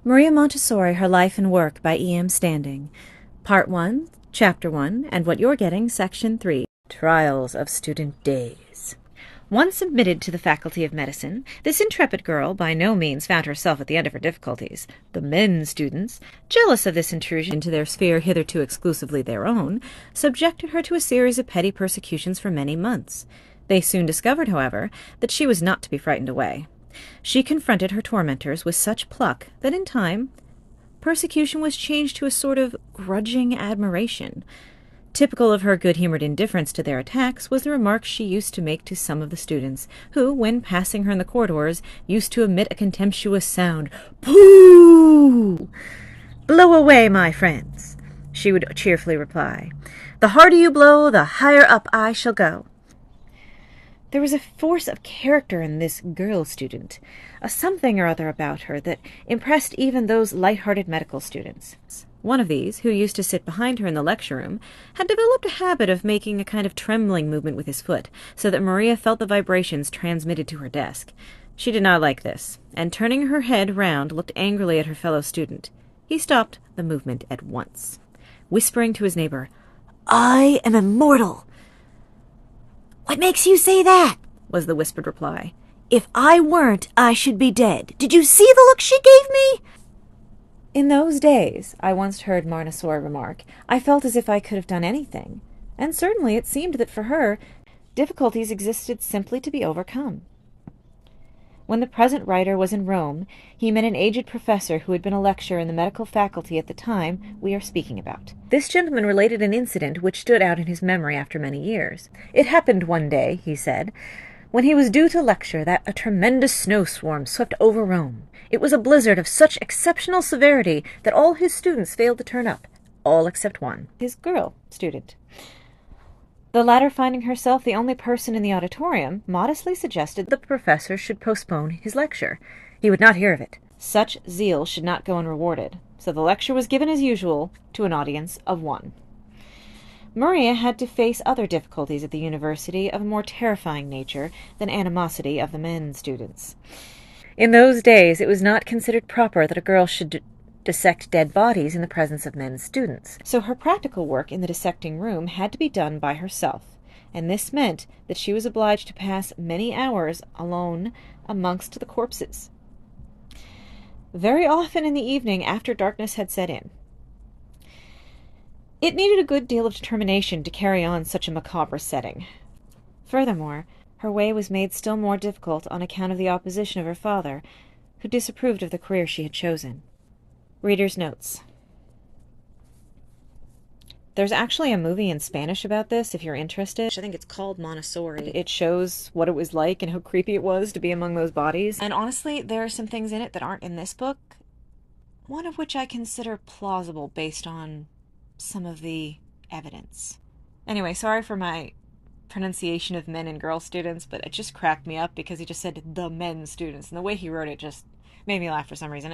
Maria Montessori, Her Life and Work by E.M. Standing. Part 1, Chapter 1, and what you're getting, Section 3, Trials of Student Days. Once admitted to the Faculty of Medicine, this intrepid girl by no means found herself at the end of her difficulties. The men students, jealous of this intrusion into their sphere hitherto exclusively their own, subjected her to a series of petty persecutions for many months. They soon discovered, however, that she was not to be frightened away. She confronted her tormentors with such pluck that in time persecution was changed to a sort of grudging admiration. Typical of her good-humored indifference to their attacks was the remark she used to make to some of the students, who, when passing her in the corridors, used to emit a contemptuous sound. "Pooh! Blow away, my friends," she would cheerfully reply. "The harder you blow, the higher up I shall go." There was a force of character in this girl student, a something or other about her that impressed even those light-hearted medical students. One of these, who used to sit behind her in the lecture room, had developed a habit of making a kind of trembling movement with his foot, so that Maria felt the vibrations transmitted to her desk. She did not like this, and turning her head round, looked angrily at her fellow student. He stopped the movement at once, whispering to his neighbor, "I am immortal." "What makes you say that?" was the whispered reply. "If I weren't, I should be dead. Did you see the look she gave me?" "In those days," I once heard Montessori remark, "I felt as if I could have done anything. And certainly it seemed that for her, difficulties existed simply to be overcome." When the present writer was in Rome, he met an aged professor who had been a lecturer in the medical faculty at the time we are speaking about. This gentleman related an incident which stood out in his memory after many years. It happened one day, he said, when he was due to lecture, that a tremendous snowstorm swept over Rome. It was a blizzard of such exceptional severity that all his students failed to turn up, all except one, his girl student. The latter, finding herself the only person in the auditorium, modestly suggested the professor should postpone his lecture. He would not hear of it. Such zeal should not go unrewarded, so the lecture was given as usual to an audience of one. Maria had to face other difficulties at the university of a more terrifying nature than animosity of the men students. In those days it was not considered proper that a girl should dissect dead bodies in the presence of men students, so her practical work in the dissecting room had to be done by herself, and this meant that she was obliged to pass many hours alone amongst the corpses, very often in the evening after darkness had set in. It needed a good deal of determination to carry on such a macabre setting. Furthermore, her way was made still more difficult on account of the opposition of her father, who disapproved of the career she had chosen. Reader's notes. There's actually a movie in Spanish about this, if you're interested. I think it's called Montessori. It shows what it was like and how creepy it was to be among those bodies. And honestly, there are some things in it that aren't in this book, one of which I consider plausible based on some of the evidence. Anyway, sorry for my pronunciation of men and girl students, but it just cracked me up because he just said the men students, and the way he wrote it just made me laugh for some reason.